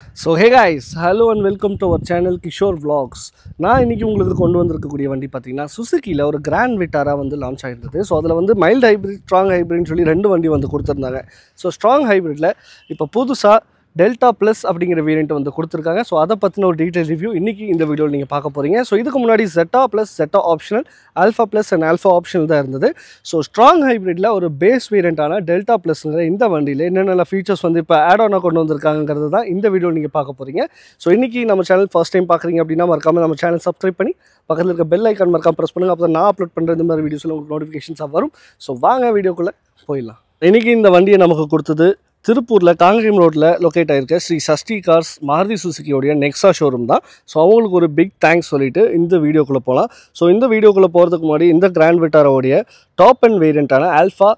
So hey guys, hello and welcome to our channel Kishore Vlogs. நான் இன்னைக்கு உங்களுக்கு கொண்டு வந்திருக்கக்கூடிய வண்டி பார்த்தீங்கன்னா சுசுகியில் ஒரு கிராண்ட் விட்டாரா வந்து லான்ச் ஆகிருந்தது. ஸோ அதில் வந்து மைல்டு ஹைப்ரிட், ஸ்ட்ராங் ஹைப்ரிட்னு சொல்லி ரெண்டு வண்டி வந்து கொடுத்துருந்தாங்க. ஸோ ஸ்ட்ராங் ஹைப்ரிட்டில் இப்போ புதுசாக டெல்டா ப்ளஸ் அப்படிங்கிற வேரியண்ட் வந்து கொடுத்துருக்காங்க. ஸோ அதை பற்றின ஒரு டீட்டெயில் ரிவ்யூ இன்றைக்கி இந்த வீடியோவில் நீங்கள் பார்க்க போகிறீங்க. ஸோ இதுக்கு முன்னாடி ZETA plus, ZETA optional, alpha plus and alpha optional தான் இருந்தது. ஸோ ஸ்ட்ராங் ஹைப்ரிட்டில் ஒரு பேஸ் வேரியண்ட்டான டெல்டா ப்ளஸ்ங்கிற இந்த வண்டியில் என்னென்ன ஃபீச்சர்ஸ் வந்து இப்போ ஆட் ஆனாக கொண்டு வந்திருக்காங்கிறது தான் இந்த வீடியோ நீங்கள் பார்க்க போகிறீங்க. ஸோ இன்றைக்கி நம்ம சேனல் ஃபர்ஸ்ட் டைம் பார்க்குறீங்க அப்படின்னா மறக்காமல் நம்ம சேனல் சப்ஸ்கிரைப் பண்ணி பக்கத்தில் இருக்க பெல் ஐக்கான் மறக்காம ப்ரெஸ் பண்ணுங்கள். அப்போ நான் அப்லோட் பண்ணுற இந்த மாதிரி வீடியோஸில் உங்களுக்கு நோட்டிஃபிகேஷன்ஸாக வரும். ஸோ வாங்க வீடியோக்குள்ளே போயிடலாம். இன்றைக்கி இந்த வண்டியை நமக்கு கொடுத்தது திருப்பூரில் காங்கேயம் ரோட்டில் லொக்கேட் ஆகிருக்க ஸ்ரீ சஷ்டி கார்ஸ் மாருதி சுசுகியோடைய நெக்ஸா ஷோரூம் தான். ஸோ அவங்களுக்கு ஒரு பிக் தேங்க்ஸ் சொல்லிவிட்டு இந்த வீடியோக்குள்ளே போகலாம். ஸோ இந்த வீடியோக்குள்ளே போகிறதுக்கு முன்னாடி இந்த கிராண்ட் விட்டாரோடைய டாப் அண்ட் வேரியண்ட்டான ஆல்ஃபா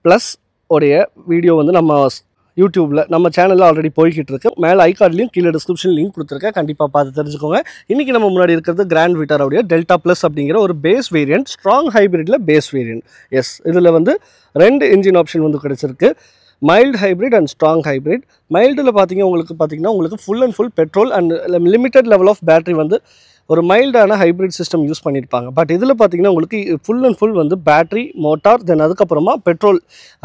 ப்ளஸ் உடைய வீடியோ வந்து நம்ம யூடியூப்பில் நம்ம சேனலில் ஆல்ரெடி போய்கிட்டு இருக்கு. மேலே ஐகார்ட்லையும் கீழே டிஸ்கிரிப்ஷன் லிங்க் கொடுத்துருக்கேன், கண்டிப்பாக பார்த்து தெரிஞ்சுக்கோங்க. இன்றைக்கி நம்ம முன்னாடி இருக்கிறது கிராண்ட் விட்டாரோடைய டெல்டா ப்ளஸ் அப்படிங்கிற ஒரு பேஸ் வேரியண்ட், ஸ்ட்ராங் ஹைப்ரிட்டில் பேஸ் வேரியண்ட். எஸ், இதில் வந்து ரெண்டு இன்ஜின் ஆப்ஷன் வந்து கிடச்சிருக்கு, mild hybrid and strong hybrid. மைல்டில் உங்களுக்கு full and full petrol and limited level of battery வந்து ஒரு மைல்டான ஹைப்ரிட் சிஸ்டம் யூஸ் பண்ணியிருப்பாங்க. பட் இதில் பார்த்தீங்கன்னா உங்களுக்கு ஃபுல் அண்ட் ஃபுல் வந்து பேட்டரி, மோட்டார், தென் அதுக்கப்புறமா பெட்ரோல்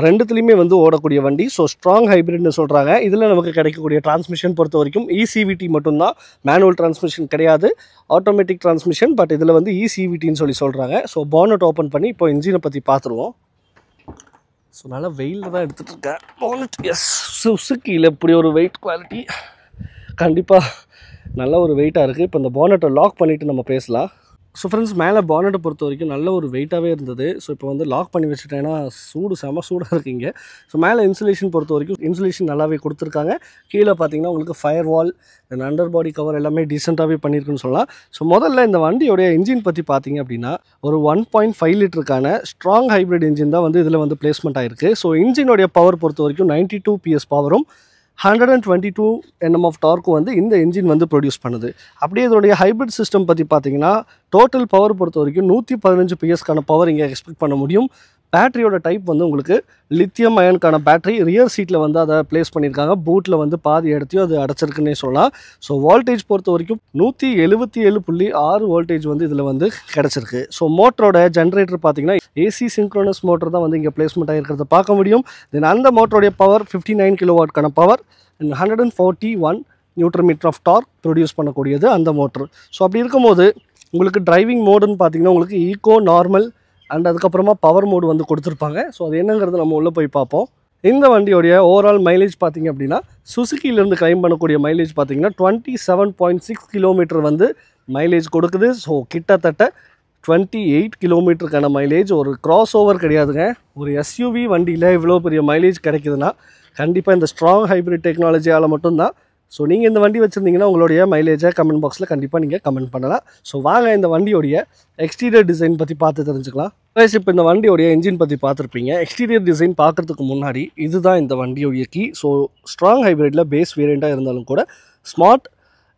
ரெண்டுத்துலேயுமே வந்து ஓடக்கூடிய வண்டி. ஸோ ஸ்ட்ராங் ஹைப்ரிட்னு சொல்கிறாங்க. இதில் நமக்கு கிடைக்கக்கூடிய டிரான்ஸ்மிஷன் பொறுத்த வரைக்கும் ECVT மட்டும்தான், மேனுவல் டிரான்ஸ்மிஷன் கிடையாது, ஆட்டோமேட்டிக் டிரான்ஸ்மிஷன். பட் இதில் வந்து ECVTன்னு சொல்கிறாங்க. ஸோ பானட் ஓப்பன் பண்ணி இப்போ இன்ஜினை பற்றி பார்த்துருவோம். ஸோ நல்லா வெயிலில் தான் எடுத்துகிட்டு இருக்கேன். பானட், எஸ், சுசுகியில் இப்படி ஒரு வெயிட் குவாலிட்டி கண்டிப்பாக நல்ல ஒரு வெயிட்டாக இருக்குது. இப்போ இந்த பானட்டை லாக் பண்ணிவிட்டு நம்ம பேசலாம். ஸோ ஃப்ரெண்ட்ஸ், மேலே பானட்டை பொறுத்த வரைக்கும் நல்ல ஒரு வெயிட்டாகவே இருந்தது. ஸோ இப்போ வந்து லாக் பண்ணி வச்சுட்டேன்னா செம சூடாக இருக்குங்க. ஸோ மேலே இன்சுலேஷன் பொறுத்த வரைக்கும் இன்சுலேஷன் நல்லாவே கொடுத்துருக்காங்க. கீழே பார்த்தீங்கன்னா உங்களுக்கு ஃபயர் வால், தென் அண்டர் பாடி கவர் எல்லாமே டீசெண்டாகவே பண்ணியிருக்குன்னு சொல்லலாம். ஸோ முதல்ல இந்த வண்டியோடைய இன்ஜின் பற்றி பார்த்தீங்க அப்படின்னா ஒரு 1.5 லிட்டருக்கான ஸ்ட்ராங் ஹைப்ரிட் இன்ஜின் தான் வந்து இதில் வந்து பிளேஸ்மெண்ட் ஆகிருக்கு. ஸோ இன்ஜினோடைய பவர் பொறுத்த வரைக்கும் 92 PS பவரும் 122 Nm ஆஃப் டார்க்கும் வந்து இந்த இன்ஜின் வந்து ப்ரொடியூஸ் பண்ணுது. அப்படியே இதோடைய ஹைப்ரிட் சிஸ்டம் பற்றி பார்த்தீங்கன்னா டோட்டல் பவர் பொறுத்த வரைக்கும் 115 PSக்கான பவர் இங்கே எக்ஸ்பெக்ட் பண்ண முடியும். பேட்டரியோட டைப் வந்து உங்களுக்கு லித்தியம் அயனுக்கான பேட்டரி ரியர் சீட்டில் வந்து அதை ப்ளேஸ் பண்ணியிருக்காங்க. பூட்டில் வந்து பாதி இடத்தையும் அது அடைச்சிருக்குன்னே சொல்லலாம். ஸோ வோல்டேஜ் பொறுத்த வரைக்கும் 177.6 வோல்டேஜ் வந்து இதில் வந்து கிடச்சிருக்கு. ஸோ மோட்டரோட ஜென்ரேட்டர் பார்த்தீங்கன்னா AC சிங்க்ரோனஸ் மோட்டர் தான் வந்து இங்கே பிளேஸ்மெண்ட் ஆகிருக்கிறத பார்க்க முடியும். தென் அந்த மோட்டருடைய பவர் 59 கிலோவாட்கான power and 141 newton metre of torque produce பண்ணக்கூடியது அந்த மோட்டர். ஸோ அப்படி இருக்கும்போது உங்களுக்கு டிரைவிங் மோடுன்னு பார்த்தீங்கன்னா உங்களுக்கு ஈகோ, நார்மல் அண்ட் அதுக்கப்புறமா பவர் மோடு வந்து கொடுத்துருப்பாங்க. ஸோ அது என்னங்கிறது நம்ம உள்ளே போய் பார்ப்போம். இந்த வண்டியோடைய ஓவரால் மைலேஜ் பார்த்திங்க அப்படின்னா சுசுகியிலேருந்து கிளைம் பண்ணக்கூடிய மைலேஜ் பார்த்திங்கன்னா 27.6 கிலோமீட்டர் வந்து மைலேஜ் கொடுக்குது. ஸோ கிட்டத்தட்ட 28 கிலோமீட்டருக்கான மைலேஜ். ஒரு கிராஸ் ஓவர் கிடையாதுங்க. ஒரு SUV வண்டியில் இவ்வளோ பெரிய மைலேஜ் கிடைக்குதுன்னா கண்டிப்பாக இந்த ஸ்ட்ராங் ஹைப்ரிட் டெக்னாலஜியால் மட்டும்தான். ஸோ நீங்கள் இந்த வண்டி வச்சுருந்தீங்கன்னா உங்களுடைய மைலேஜை கமெண்ட் பாக்ஸில் கண்டிப்பாக நீங்கள் கமெண்ட் பண்ணலாம். ஸோ வாங்க இந்த வண்டியோடைய எக்ஸ்டீரியர் டிசைன் பற்றி பார்த்து தெரிஞ்சுக்கலாம். இப்போ இந்த வண்டியோடைய இன்ஜின் பற்றி பார்த்துருப்பீங்க. எக்ஸ்டீரியர் டிசைன் பார்க்குறதுக்கு முன்னாடி இதுதான் இந்த வண்டியோடைய கீ. ஸோ ஸ்ட்ராங் ஹைப்ரிட்டில் பேஸ் வேரியண்ட்டாக இருந்தாலும் கூட ஸ்மார்ட்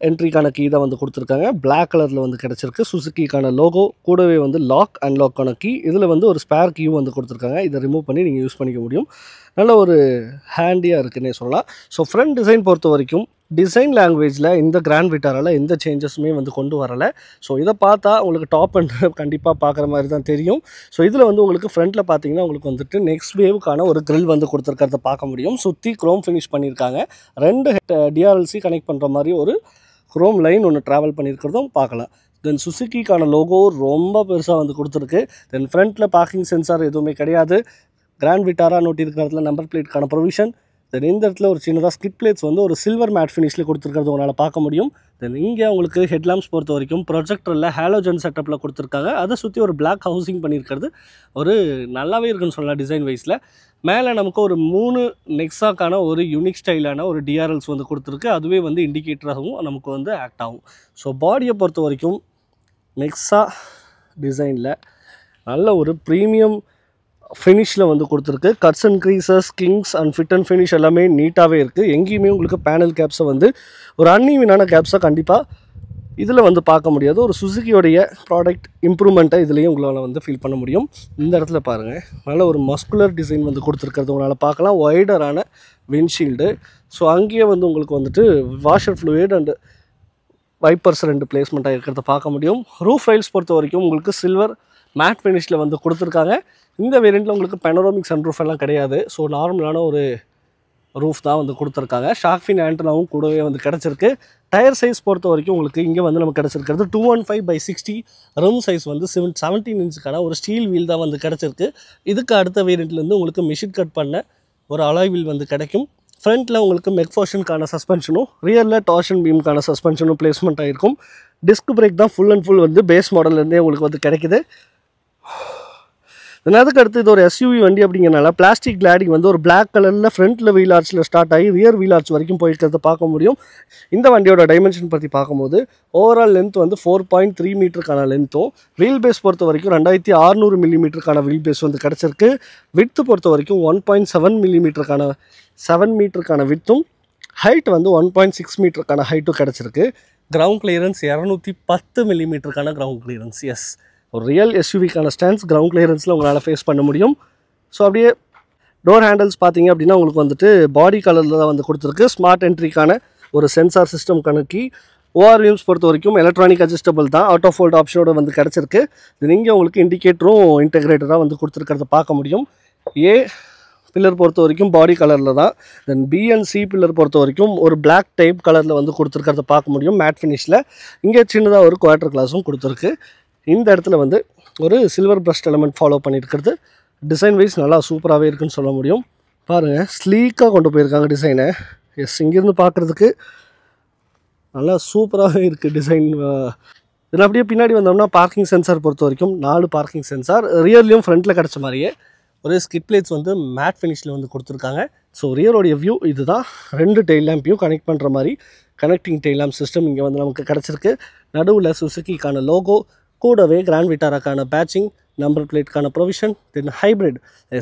என்ட்ரிக்கான கீ தான் வந்து கொடுத்துருக்காங்க. பிளாக் கலரில் வந்து கிடச்சிருக்கு. சுசுகிக்கான லோகோ கூடவே வந்து லாக் அன்லாக்கான கீ. இதில் வந்து ஒரு ஸ்பேர் கீயும் வந்து கொடுத்துருக்காங்க. இதை ரிமூவ் பண்ணி நீங்கள் யூஸ் பண்ணிக்க முடியும். நல்ல ஒரு ஹேண்டியாக இருக்குன்னே சொல்லலாம். ஸோ ஃப்ரண்ட் டிசைன் பொறுத்த வரைக்கும் டிசைன் லாங்குவேஜில் இந்த கிராண்ட் விட்டாரால் எந்த சேஞ்சஸுமே வந்து கொண்டு வரலை. ஸோ இதை பார்த்தா உங்களுக்கு டாப் அண்ட் கண்டிப்பாக பார்க்குற மாதிரி தான் தெரியும். ஸோ இதில் வந்து உங்களுக்கு ஃப்ரண்ட்டில் பார்த்தீங்கன்னா உங்களுக்கு வந்துட்டு நெக்ஸ்ட் வேவுக்கான ஒரு கிரில் வந்து கொடுத்துருக்கிறத பார்க்க முடியும். சுற்றி க்ரோம் ஃபினிஷ் பண்ணியிருக்காங்க. 2 DRLC கனெக்ட் பண்ணுற மாதிரி ஒரு க்ரோம் லைன் ஒன்று ட்ராவல் பண்ணியிருக்கிறதும் பார்க்கலாம். தென் சுசுகிக்கான லோகோ ரொம்ப பெருசாக வந்து கொடுத்துருக்கு. தென் ஃப்ரண்ட்டில் பார்க்கிங் சென்சார் எதுவுமே கிடையாது. கிராண்ட் விட்டாரா நோட்டி இருக்கிற இடத்துல நம்பர் பிளேட்கான ப்ரொவிஷன். தென் இந்த இடத்துல ஒரு சின்னதாக ஸ்கிட் பிளேட்ஸ் வந்து ஒரு சில்வர் மேட் ஃபினிஷில் கொடுத்துருக்கிறது உங்களால் பார்க்க முடியும். தென் இங்கே உங்களுக்கு ஹெட்லாம்ப்ஸ் பொறுத்த வரைக்கும் ப்ரொஜெக்டரில் ஹாலோஜன் செட்டப்பில் கொடுத்துருக்காங்க. அதை சுற்றி ஒரு பிளாக் ஹவுசிங் பண்ணியிருக்கிறது ஒரு நல்லாவே இருக்குன்னு சொல்லலாம் டிசைன் வைஸில். மேலே நமக்கு ஒரு 3 நெக்ஸாக்கான ஒரு யூனிக் ஸ்டைலான ஒரு DRLs வந்து கொடுத்துருக்கு. அதுவே வந்து இண்டிகேட்டராகவும் நமக்கு வந்து ஆக்ட் ஆகும். ஸோ பாடியை பொறுத்த வரைக்கும் நெக்ஸா டிசைனில் நல்ல ஒரு ப்ரீமியம் ஃபினிஷில் வந்து கொடுத்துருக்கு. Cuts and creases, kinks and fit and finish எல்லாமே நீட்டாகவே இருக்குது. எங்கேயுமே உங்களுக்கு பேனல் கேப்ஸை வந்து ஒரு அன்ஈவனான கேப்ஸை கண்டிப்பாக இதில் வந்து பார்க்க முடியாது. ஒரு சுசுகியோடைய ப்ராடக்ட் இம்ப்ரூவ்மெண்ட்டை இதுலேயும் உங்களால் வந்து ஃபீல் பண்ண முடியும். இந்த இடத்துல பாருங்கள், நல்ல ஒரு மஸ்குலர் டிசைன் வந்து கொடுத்துருக்கிறது உங்களால் பார்க்கலாம். ஒய்டரான விண்ட்ஷீல்டு. ஸோ அங்கேயே வந்து உங்களுக்கு வந்துட்டு washer fluid and wipers 2 placement ஆகிருக்கிறத பார்க்க முடியும். ரூஃப் ரைல்ஸ் பொறுத்த வரைக்கும் உங்களுக்கு சில்வர் மேட் ஃபினிஷில் வந்து கொடுத்துருக்காங்க. இந்த வேரியண்ட்டில் உங்களுக்கு பெனரோமிக் சன்ரூஃப் எல்லாம் கிடையாது. ஸோ நார்மலான ஒரு ரூஃப் தான் வந்து கொடுத்துருக்காங்க. ஷார்க் ஃபின் ஆண்டனாவும் கூடவே வந்து கிடச்சிருக்கு. டயர் சைஸ் பொறுத்த வரைக்கும் உங்களுக்கு இங்கே வந்து நமக்கு கிடச்சிருக்கிறது 215/60 ரிம் சைஸ் வந்து 17 இன்ச்சுக்கான ஒரு ஸ்டீல் வீல் தான் வந்து கிடச்சிருக்கு. இதுக்கு அடுத்த வேரியண்ட்லேருந்து உங்களுக்கு மிஷின் கட் பண்ண ஒரு அலாய் வீல் வந்து கிடைக்கும். ஃப்ரண்ட்டில் உங்களுக்கு மெக்ஃபோஷனுக்கான சஸ்பென்ஷனும் ரியரில் டார்ஷன் பீமுக்கான சஸ்பென்ஷனும் பிளேஸ்மெண்ட் ஆகிருக்கும். டிஸ்க் பிரேக் தான் ஃபுல் அண்ட் ஃபுல் வந்து பேஸ் மாடல்லேருந்தே உங்களுக்கு வந்து கிடைக்குது. அதுக்கு அடுத்து இது ஒரு எஸ்யூவி வண்டி அப்படிங்கிறனால பிளாஸ்டிக் கிளாடிங் வந்து ஒரு பிளாக் கலரில் ஃப்ரண்ட்டில் வீல் ஆர்ச்சில் ஸ்டார்ட் ஆகி ரியர் வீல் ஆர்ச் வரைக்கும் போயிருக்கிறத பார்க்க முடியும். இந்த வண்டியோட டைமென்ஷன் பற்றி பார்க்கும்போது ஓவரால் லென்த் வந்து 4.3 மீட்டருக்கான லென்த்தும், வீல் பேஸ் பொறுத்த வரைக்கும் 2600 மில்லிமீட்டருக்கான வீல் பேஸ் வந்து கிடச்சிருக்கு. விட்த்து பொறுத்த வரைக்கும் 1.7 மில்லிமீட்டருக்கான 7 மீட்டருக்கான விட்த்தும், ஹைட் வந்து 1.6 மீட்டருக்கான ஹைட்டும் கிடச்சிருக்கு. கிரவுண்ட் கிளியரன்ஸ் 210 மில்லிமீட்டருக்கான கிரவுண்ட் கிளியரன்ஸ். எஸ், ஒரு ரியல் எஸ்யூவிக்கான ஸ்டாண்ட்ஸ் கிரவுண்ட் கிளியரன்ஸில் உங்களால் ஃபேஸ் பண்ண முடியும். ஸோ அப்படியே டோர் ஹேண்டில்ஸ் பார்த்தீங்க அப்படின்னா உங்களுக்கு வந்துட்டு பாடி கலரில் தான் வந்து கொடுத்துருக்கு. ஸ்மார்ட் என்ட்ரிக்கான ஒரு சென்சார் சிஸ்டம்க்கான கீ. ஓஆர்விஎம்ஸ் பொறுத்த வரைக்கும் எலக்ட்ரானிக் அட்ஜஸ்டபிள் தான், அவுட் ஆஃப் ஃபோல்ட் ஆப்ஷனோட வந்து கிடச்சிருக்கு. இது நீங்கள் உங்களுக்கு இண்டிகேட்டரும் இன்டெகிரேட்டராக வந்து கொடுத்துருக்கிறத பார்க்க முடியும். ஏ பில்லர் பொறுத்த வரைக்கும் பாடி கலரில் தான். தென் பி அண்ட் சி பில்லர் பொறுத்த வரைக்கும் ஒரு பிளாக் டைப் கலரில் வந்து கொடுத்துருக்கிறத பார்க்க முடியும் மேட் ஃபினிஷில். இங்கே சின்னதாக ஒரு குவார்ட்டர் கிளாஸும் கொடுத்துருக்கு. இந்த இடத்துல வந்து ஒரு சில்வர் பிரஸ்ட் எலமெண்ட் ஃபாலோ பண்ணியிருக்கிறது டிசைன் வைஸ் நல்லா சூப்பராகவே இருக்குன்னு சொல்ல முடியும். பாருங்கள், ஸ்லீக்காக கொண்டு போயிருக்காங்க டிசைனை. எஸ், இங்கேருந்து பார்க்குறதுக்கு நல்லா சூப்பராகவே இருக்குது டிசைன். இதில் அப்படியே பின்னாடி வந்தோம்னா பார்க்கிங் சென்சார் பொறுத்த வரைக்கும் 4 பார்க்கிங் சென்சார், ரியர்லேயும் ஃப்ரண்ட்டில் கிடச்ச மாதிரியே ஒரு ஸ்கிட் பிளேட்ஸ் வந்து மேட் ஃபினிஷில் வந்து கொடுத்துருக்காங்க. ஸோ ரியரோடைய வியூ இது தான். 2 டெயில் லேம்பையும் கனெக்ட் பண்ணுற மாதிரி கனெக்டிங் டெயில் லேம்ப் சிஸ்டம் இங்கே வந்து நமக்கு கிடச்சிருக்கு. நடுவில் சுசுக்கிக்கான லோகோ, கூடவே கிராண்ட் விட்டாராக்கான பேட்சிங், நம்பர் பிளேட்கான ப்ரொவிஷன், தென் ஹைப்ரிட்,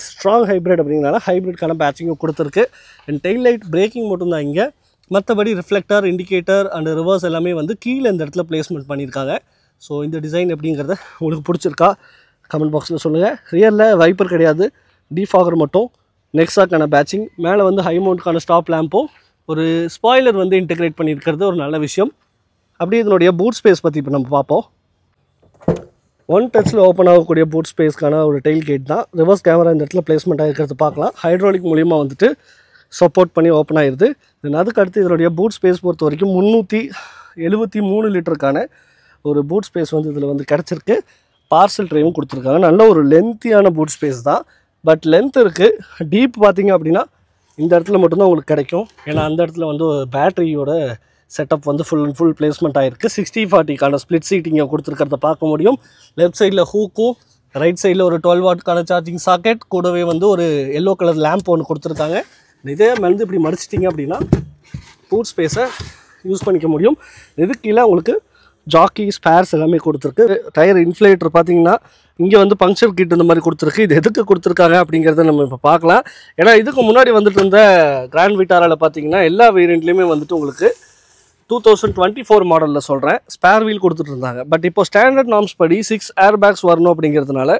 ஸ்ட்ராங் ஹைப்ரிட் அப்படிங்கிறனால ஹைப்ரிட்கான பேட்சிங்கும் கொடுத்துருக்கு. அண்ட் டெயில் லைட் பிரேக்கிங் மட்டும்தான் இங்கே. மற்றபடி ரிஃப்ளெக்டர், இண்டிகேட்டர் அண்ட் ரிவர்ஸ் எல்லாமே வந்து கீழே இந்த இடத்துல பிளேஸ்மெண்ட் பண்ணியிருக்காங்க. ஸோ இந்த டிசைன் எப்படிங்கிறத உங்களுக்கு பிடிச்சிருக்கா கமெண்ட் பாக்ஸில் சொல்லுங்கள். ரியரில் வைப்பர் கிடையாது, டீஃபாகர் மட்டும், நெக்ஸாக்கான பேட்சிங், மேலே வந்து ஹை மவுண்ட்கான ஸ்டாப் லேம்பும், ஒரு ஸ்பாய்லர் வந்து இன்டெகிரேட் பண்ணியிருக்கிறது ஒரு நல்ல விஷயம். அப்படியே இதனுடைய பூட் ஸ்பேஸ் பற்றி இப்போ நம்ம பார்ப்போம். 1 டச்சில் ஓப்பன் ஆகக்கூடிய பூட் ஸ்பேஸ்க்கான ஒரு டெயில் கேட் தான். ரிவர்ஸ் கேமரா இந்த இடத்துல பிளேஸ்மெண்ட் ஆகிருக்கிறது பார்க்கலாம். ஹைட்ராலிக் மூலிமா வந்துட்டு சப்போர்ட் பண்ணி ஓப்பன் ஆகிடுது. தென் அதுக்கு அடுத்து இதனுடைய பூட் ஸ்பேஸ் பொறுத்த வரைக்கும் 373 லிட்டருக்கான ஒரு பூட் ஸ்பேஸ் வந்து இதில் வந்து கிடச்சிருக்கு. பார்சல் ட்ரைவும் கொடுத்துருக்காங்க. நல்ல ஒரு லென்த்தியான பூட் ஸ்பேஸ் தான், பட் லென்த் இருக்குது. டீப் பார்த்திங்க அப்படின்னா இந்த இடத்துல மட்டும்தான் உங்களுக்கு கிடைக்கும். ஏன்னா அந்த இடத்துல வந்து ஒரு பேட்டரியோட செட்டப் வந்து ஃபுல் அண்ட் ஃபுல் பிளேஸ்மெண்ட் ஆகிருக்கு. 60/40க்கான ஸ்ப்ளிட் சீட்டிங்கை கொடுத்துருக்கிறத பார்க்க முடியும். லெஃப்ட் சைடில் ஹூக்கும், ரைட் சைடில் ஒரு 12 வாட்க்கான சார்ஜிங் சாக்கெட், கூடவே வந்து ஒரு எல்லோ கலர் லேம்ப் ஒன்று கொடுத்துருக்காங்க. இதே வந்து இப்படி மடிச்சிட்டிங்க அப்படின்னா பூட் ஸ்பேஸை யூஸ் பண்ணிக்க முடியும். இதுக்கு கீழே உங்களுக்கு ஜாக்கி ஸ்பேர்ஸ் எல்லாமே கொடுத்துருக்கு. டயர் இன்ஃப்ளேட்டர் பார்த்தீங்கன்னா இங்கே வந்து பங்க்சர் கிட் இந்த மாதிரி கொடுத்துருக்கு. இது எதுக்கு கொடுத்துருக்காங்க அப்படிங்கிறத நம்ம இப்போ பார்க்கலாம். ஏன்னா இதுக்கு முன்னாடி வந்துட்டு இருந்த கிராண்ட் விட்டாராவில் பார்த்தீங்கன்னா எல்லா வேரியண்ட்லேயுமே வந்துட்டு உங்களுக்கு 2024 மாடலில் சொல்கிறேன் ஸ்பேர் வீல் கொடுத்துட்டு இருந்தாங்க. பட் இப்போ ஸ்டாண்டர்ட் நார்ம்ஸ் படி 6 ஏர் பேக்ஸ் வரணும் அப்படிங்கிறதுனால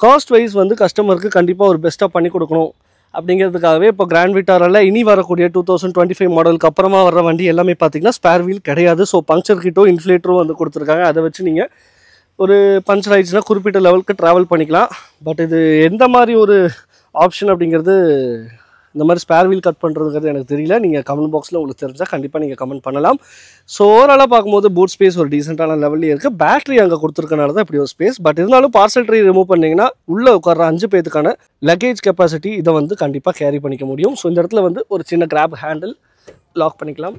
காஸ்ட் வைஸ் வந்து கஸ்டமருக்கு கண்டிப்பாக ஒரு பெஸ்ட்டாக பண்ணி கொடுக்கணும் அப்படிங்கிறதுக்காகவே இப்போ கிராண்ட் விட்டாராவில் இனி வரக்கூடிய 2025 மாடலுக்கு அப்புறமா வர வண்டி எல்லாமே பார்த்தீங்கன்னா ஸ்பேர் வீல் கிடையாது. ஸோ பங்க்சர் கிட்டும் இன்ஃப்ளேட்டரும் வந்து கொடுத்துருக்காங்க. அதை வச்சு நீங்கள் ஒரு பஞ்சர் ஆயிடுச்சுன்னா குறிப்பிட்ட லெவலுக்கு ட்ராவல் பண்ணிக்கலாம். பட் இது எந்த மாதிரி ஒரு ஆப்ஷன் அப்படிங்கிறது, இந்த மாதிரி ஸ்பேர் வீல் கட் பண்ணுறதுங்கிறது எனக்கு தெரியல. நீங்கள் கமெண்ட் பாக்ஸில் உங்களுக்கு தெரிஞ்சால் கண்டிப்பாக நீங்கள் கமெண்ட் பண்ணலாம். ஸோ ஓவராலாக பார்க்கும்போது பூட் ஸ்பேஸ் ஒரு டீசெண்டான லெவல்லே இருக்குது. பேட்டரி அங்கே கொடுத்துருக்கனால தான் இப்படி ஒரு ஸ்பேஸ். பட் இருந்தாலும் பார்சல் ட்ரே ரிமூவ் பண்ணிங்கன்னா உள்ளே உட்கார 5 பேத்துக்கான லக்கேஜ் கெப்பாசிட்டி இதை வந்து கண்டிப்பாக கேரி பண்ணிக்க முடியும். ஸோ இந்த இடத்துல வந்து ஒரு சின்ன கிராப் ஹேண்டில் லாக் பண்ணிக்கலாம்.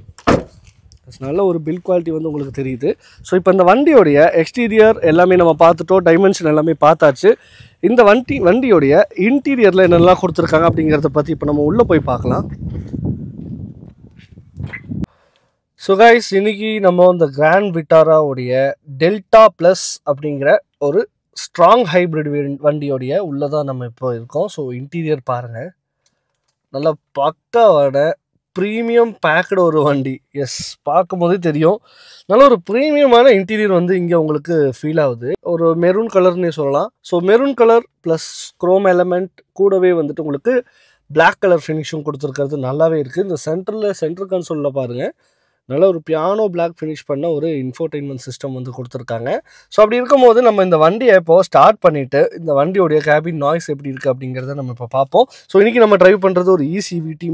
நல்ல ஒரு பில்ட் குவாலிட்டி வந்து உங்களுக்கு தெரியுது. ஸோ இப்போ இந்த வண்டியோடைய எக்ஸ்டீரியர் எல்லாமே நம்ம பார்த்துட்டோம், டைமென்ஷன் எல்லாமே பார்த்தாச்சு. இந்த வண்டியோடைய இன்டீரியரில் என்னெல்லாம் கொடுத்துருக்காங்க அப்படிங்கிறத பற்றி இப்போ நம்ம உள்ளே போய் பார்க்கலாம். ஸோ கைஸ், இன்றைக்கி நம்ம இந்த கிராண்ட் விட்டாராவுடைய டெல்டா ப்ளஸ் அப்படிங்கிற ஒரு ஸ்ட்ராங் ஹைப்ரிட் வண்டியோடைய உள்ளே தான் நம்ம இப்போ இருக்கோம். ஸோ இன்டீரியர் பாருங்கள், நல்லா பக்காவான ப்ரீமியம் பேக்கடு ஒரு வண்டி. எஸ், பார்க்கும் போதே தெரியும் நல்ல ஒரு ப்ரீமியமான இன்டீரியர் வந்து இங்கே உங்களுக்கு ஃபீல் ஆகுது. ஒரு மெரூன் கலர்னே சொல்லலாம். So maroon colour plus chrome element கூடவே வந்துட்டு உங்களுக்கு பிளாக் கலர் ஃபினிஷும் கொடுத்துருக்கிறது நல்லாவே இருக்குது. இந்த சென்டர் கன்சோலில் பாருங்கள், நல்ல ஒரு பியானோ பிளாக் ஃபினிஷ் பண்ண ஒரு இன்ஃபோடெயின்மெண்ட் சிஸ்டம் வந்து கொடுத்துருக்காங்க. ஸோ அப்படி இருக்கும்போது நம்ம இந்த வண்டியை இப்போ ஸ்டார்ட் பண்ணிவிட்டு இந்த வண்டியோடைய கேபின் நாய்ஸ் எப்படி இருக்குது அப்படிங்கிறத நம்ம இப்போ பார்ப்போம். ஸோ இன்றைக்கி நம்ம ட்ரைவ் பண்ணுறது ஒரு ECVT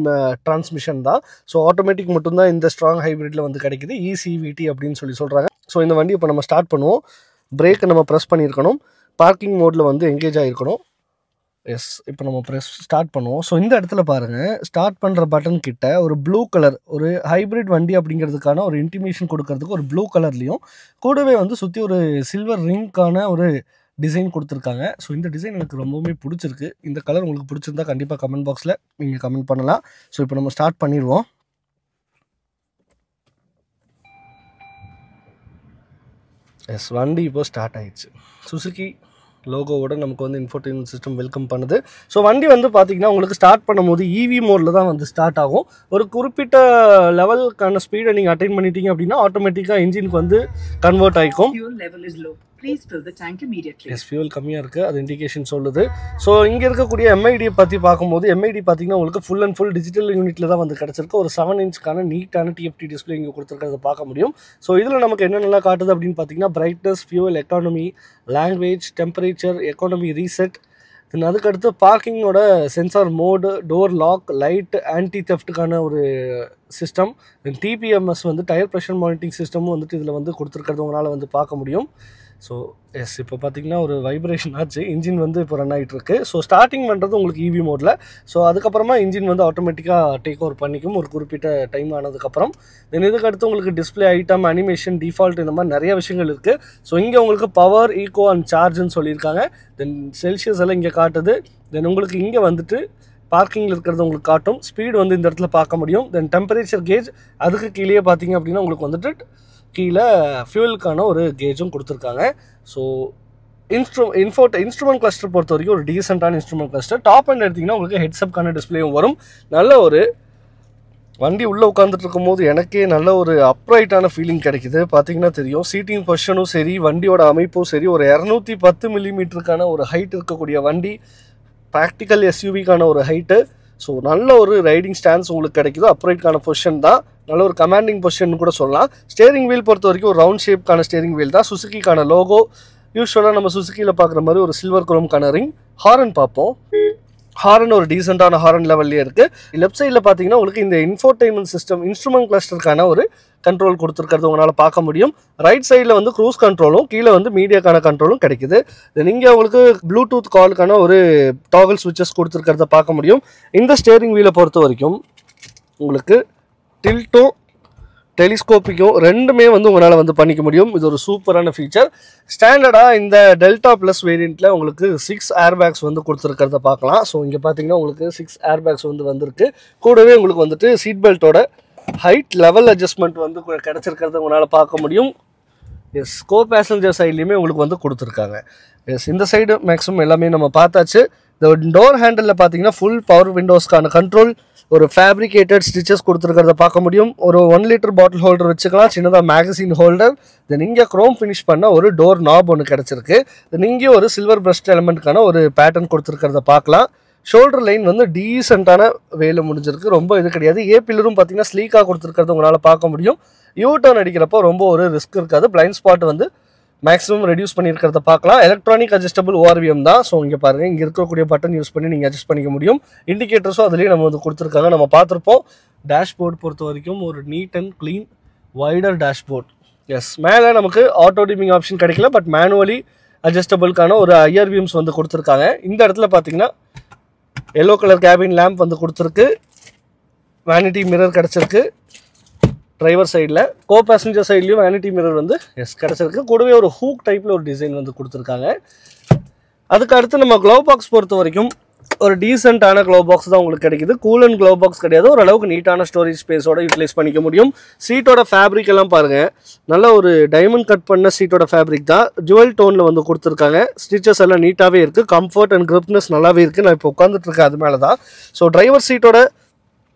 டிரான்ஸ்மிஷன் தான். ஸோ ஆட்டோமேட்டிக் மட்டும்தான் இந்த ஸ்ட்ராங் ஹைப்ரிட்டில் வந்து கிடைக்குது, ECVT அப்படின்னு சொல்கிறாங்க. ஸோ இந்த வண்டி இப்போ நம்ம ஸ்டார்ட் பண்ணுவோம். பிரேக்கை நம்ம ப்ரெஸ் பண்ணியிருக்கணும், பார்க்கிங் மோடில் வந்து எங்கேஜ் ஆகிருக்கணும். எஸ், இப்போ நம்ம ஸ்டார்ட் பண்ணுவோம். ஸோ இந்த இடத்துல பாருங்கள், ஸ்டார்ட் பண்ணுற பட்டன் கிட்ட ஒரு ப்ளூ கலர், ஒரு ஹைப்ரிட் வண்டி அப்படிங்கிறதுக்கான ஒரு இன்டிமேஷன் கொடுக்கறதுக்கு ஒரு ப்ளூ கலர்லேயும் கூடவே வந்து சுற்றி ஒரு சில்வர் ரிங்க்கான ஒரு டிசைன் கொடுத்துருக்காங்க. ஸோ இந்த டிசைன் எனக்கு ரொம்பவுமே பிடிச்சிருக்கு. இந்த கலர் உங்களுக்கு பிடிச்சிருந்தா கண்டிப்பாக கமெண்ட் பாக்ஸில் நீங்கள் கமெண்ட் பண்ணலாம். ஸோ இப்போ நம்ம ஸ்டார்ட் பண்ணிடுவோம். எஸ், வண்டி இப்போ ஸ்டார்ட் ஆயிடுச்சு. சுசுகி லோகோவோட நமக்கு வந்து இன்ஃபோடெயின்மெண்ட் சிஸ்டம் வெல்கம் பண்ணுது. ஸோ வண்டி வந்து பார்த்திங்கன்னா உங்களுக்கு ஸ்டார்ட் பண்ணும்போது EV மோடில் தான் வந்து ஸ்டார்ட் ஆகும். ஒரு குறிப்பிட்ட லெவலுக்கான ஸ்பீடை நீங்கள் அட்டைன் பண்ணிட்டீங்க அப்படின்னா ஆட்டோமேட்டிக்காக இன்ஜினுக்கு வந்து கன்வெர்ட் ஆகிக்கும். எஸ், ஃபியூல் கம்மியாக இருக்குது, அது இண்டிகேஷன் சொல்லுது. ஸோ இங்கே இருக்கக்கூடிய MID பற்றி பார்க்கும்போது MID பார்த்திங்கன்னா உங்களுக்கு ஃபுல் அண்ட் ஃபுல் டிஜிட்டல் யூனிட்டில் தான் வந்து கிடச்சிருக்கு. ஒரு 7 இன்ச்சுக்கான நீட்டான TFT டிஸ்பிளே இங்கே கொடுத்துருக்கிறத பார்க்க முடியும். ஸோ இதில் நமக்கு என்னென்னலாம் காட்டுது அப்படின்னு பார்த்தீங்கன்னா brightness, fuel economy, language, temperature, economy reset, then அதுக்கடுத்து பார்க்கிங்கோட sensor mode, door lock, light, anti தெஃப்ட்டுக்கான ஒரு சிஸ்டம், தென் TPMS வந்து டயர் ப்ரெஷர் மானிட்டரிங் சிஸ்டமும் வந்துட்டு இதில் வந்து கொடுத்துருக்கிறது உங்களால் வந்து பார்க்க முடியும். ஸோ எஸ், இப்போ பார்த்தீங்கன்னா ஒரு வைப்ரேஷன் ஆச்சு, இன்ஜின் வந்து இப்போ ரன் ஆகிட்டு இருக்கு. ஸோ ஸ்டார்டிங் பண்ணுறது உங்களுக்கு EV மோடில். ஸோ அதுக்கப்புறமா இன்ஜின் வந்து ஆட்டோமேட்டிக்காக டேக் ஓவர் பண்ணிக்கும் ஒரு குறிப்பிட்ட டைம் ஆனதுக்கப்புறம். தென் இதுக்கு அடுத்து உங்களுக்கு டிஸ்பிளே ஐட்டம், அனிமேஷன், டிஃபால்ட், இந்த மாதிரி நிறைய விஷயங்கள் இருக்குது. ஸோ இங்கே உங்களுக்கு பவர், ஈகோ அண்ட் சார்ஜ்னு சொல்லியிருக்காங்க. தென் செல்சியஸ் எல்லாம் இங்கே காட்டுது. தென் உங்களுக்கு இங்கே வந்துட்டு பார்க்கிங்கில் இருக்கிறது உங்களுக்கு காட்டும். ஸ்பீடு வந்து இந்த இடத்துல பார்க்க முடியும். தென் டெம்பரேச்சர் கேஜ், அதுக்கு கீழே பார்த்தீங்க அப்படின்னா உங்களுக்கு வந்துட்டு கீழே ஃபியூலுக்கான ஒரு கேஜும் கொடுத்துருக்காங்க. ஸோ இன்ஸ்ட்ருமெண்ட் கிளஸ்டர் பொறுத்த வரைக்கும் ஒரு டீசெண்டான இன்ஸ்ட்ருமெண்ட் கிளஸ்டர். டாப் அண்ட் எடுத்திங்கன்னா உங்களுக்கு ஹெட்ஸ்அப்கான டிஸ்பிளேயும் வரும். நல்ல ஒரு வண்டி உள்ளே உட்காந்துட்டு இருக்கும்போது எனக்கே நல்ல ஒரு அப்ரைட்டான ஃபீலிங் கிடைக்குது. பார்த்தீங்கன்னா தெரியும், சீட்டிங் பொசிஷனும் சரி, வண்டியோட அமைப்பும் சரி, ஒரு 210 மில்லிமீட்டருக்கான ஒரு ஹைட் இருக்கக்கூடிய வண்டி, ப்ராக்டிக்கல் SUVக்கான ஒரு ஹைட்டு. ஸோ நல்ல ஒரு ரைடிங் ஸ்டான்ஸ் உங்களுக்கு கிடைக்குது. அப்ரைட்கான பொசிஷன் தான், நல்ல ஒரு கமாண்டிங் பொசிஷன் கூட சொல்லலாம். ஸ்டேரிங் வீல் பொறுத்த வரைக்கும் ஒரு ரவுண்ட் ஷேப்க்கான ஸ்டேரிங் வீல் தான். சுசுகிக்கான லோகோ யூஸ்வலாக நம்ம சுசுகியில் பார்க்குற மாதிரி ஒரு சில்வர் குரோம்கான ரிங். ஹாரன் பார்ப்போம். ஹாரன் ஒரு டீசெண்டான ஹாரன் லெவல்லே இருக்குது. லெஃப்ட் சைடில் பார்த்தீங்கன்னா உங்களுக்கு இந்த இன்ஃபோடெயின்மெண்ட் சிஸ்டம், இன்ஸ்ட்ருமெண்ட் கிளஸ்டருக்கான ஒரு கண்ட்ரோல் கொடுத்துருக்கிறது உங்களால் பார்க்க முடியும். ரைட் சைடில் வந்து க்ரூஸ் கண்ட்ரோலும், கீழே வந்து மீடியாக்கான கண்ட்ரோலும் கிடைக்குது. தென் இங்கே உங்களுக்கு ப்ளூடூத் காலுக்கான ஒரு டாகல் ஸ்விட்சஸ் கொடுத்துருக்கிறத பார்க்க முடியும். இந்த ஸ்டேரிங் வீலை பொறுத்த வரைக்கும் உங்களுக்கு டில்ட்டும் டெலிஸ்கோப்பிக்கும் ரெண்டுமே வந்து உங்களால் வந்து பண்ணிக்க முடியும். இது ஒரு சூப்பரான ஃபீச்சர். ஸ்டாண்டர்டாக இந்த டெல்டா ப்ளஸ் வேரியண்ட்டில் உங்களுக்கு 6 ஏர்பேக்ஸ் வந்து கொடுத்துருக்கிறத பார்க்கலாம். ஸோ இங்கே பார்த்தீங்கன்னா உங்களுக்கு 6 ஏர்பேக்ஸ் வந்து வந்திருக்கு. கூடவே உங்களுக்கு வந்துட்டு சீட் பெல்ட்டோட ஹைட் லெவல் அட்ஜஸ்ட்மெண்ட் வந்து கிடச்சிருக்கிறத உங்களால் பார்க்க முடியும். எஸ், கோ பேசஞ்சர் சைட்லேயுமே உங்களுக்கு வந்து கொடுத்துருக்காங்க. எஸ், இந்த சைடு மேக்ஸிமம் எல்லாமே நம்ம பார்த்தாச்சு. இந்த டோர் ஹேண்டலில் பார்த்தீங்கன்னா ஃபுல் பவர் விண்டோஸ்க்கான கண்ட்ரோல், ஒரு ஃபேப்ரிகேட்டட் ஸ்டிச்சஸ் கொடுத்துருக்கிறத பார்க்க முடியும். ஒரு 1 லிட்டர் பாட்டில் ஹோல்டர் வச்சுக்கலாம், சின்னதாக மேகசின் ஹோல்டர். தென் இங்கே க்ரோம் ஃபினிஷ் பண்ண ஒரு டோர் நாப் ஒன்று கிடச்சிருக்கு. தென் இங்கே ஒரு சில்வர் பிரஸ்ட் எலமெண்ட்க்கான ஒரு பேட்டர்ன் கொடுத்துருக்கிறத பார்க்கலாம். ஷோல்டர் லைன் வந்து டீசெண்டான வேலை முடிஞ்சிருக்கு, ரொம்ப இது கிடையாது. பில்லரும் பார்த்தீங்கன்னா ஸ்லீக்காக கொடுத்துருக்கிறத உங்களால் பார்க்க முடியும். யூ-டர்ன் அடிக்கிறப்போ ரொம்ப ஒரு ரிஸ்க் இருக்காது. பிளைண்ட் ஸ்பாட் வந்து மேக்ஸிமம் ரெடியூஸ் பண்ணியிருக்கிறத பார்க்கலாம். எலக்ட்ரானிக் அட்ஜஸ்டபிள் ORVM தான். ஸோ இங்கே பாருங்கள், இங்கே இருக்கக்கூடிய பட்டன் யூஸ் பண்ணி நீங்கள் அட்ஜஸ்ட் பண்ணிக்க முடியும். இண்டிகேட்டர்ஸும் அதுலேயே நம்ம வந்து கொடுத்துருக்காங்க, நம்ம பார்த்துருப்போம். டேஷ்போர்ட் பொறுத்த வரைக்கும் ஒரு neat and clean wider dashboard. Yes, மேலே நமக்கு ஆட்டோ டிமிங் ஆப்ஷன் கிடைக்கல, பட் மேனுவலி அட்ஜஸ்டபிள்கான ஒரு IRVMs வந்து கொடுத்துருக்காங்க. இந்த இடத்துல பார்த்தீங்கன்னா எல்லோ கலர் கேபின் லேம்ப் வந்து கொடுத்துருக்கு. வேனிட்டி மிரர் கிடச்சிருக்கு டிரைவர் சைடில். கோ பேசஞ்சர் சைட்லேயும் வேனிட்டி மிரர் வந்து கிடச்சிருக்கு. கூடவே ஒரு ஹூக் டைப்பில் ஒரு டிசைன் வந்து கொடுத்துருக்காங்க. அதுக்கு அடுத்து நம்ம க்ளவ் பாக்ஸ் பொறுத்த வரைக்கும் ஒரு டீசெண்டான க்ளவ் பாக்ஸ் தான் உங்களுக்கு கிடைக்குது. கூல் அண்ட் க்ளவ் பாக்ஸ் கிடையாது, ஓரளவுக்கு நீட்டான ஸ்டோரேஜ் ஸ்பேஸோட யூட்டிலைஸ் பண்ணிக்க முடியும். சீட்டோட ஃபேப்ரிக் எல்லாம் பாருங்கள், நல்ல ஒரு டைமண்ட் கட் பண்ண சீட்டோட ஃபேப்ரிக் தான். ஜுவல் டோனில் வந்து கொடுத்துருக்காங்க. ஸ்டிச்சஸ் எல்லாம் நீட்டாகவே இருக்குது. கம்ஃபர்ட் அண்ட் கிரிப்னஸ் நல்லாவே இருக்குது. நான் இப்போ உட்காந்துட்டு இருக்கேன் அது மேலே தான். ஸோ டிரைவர் சீட்டோட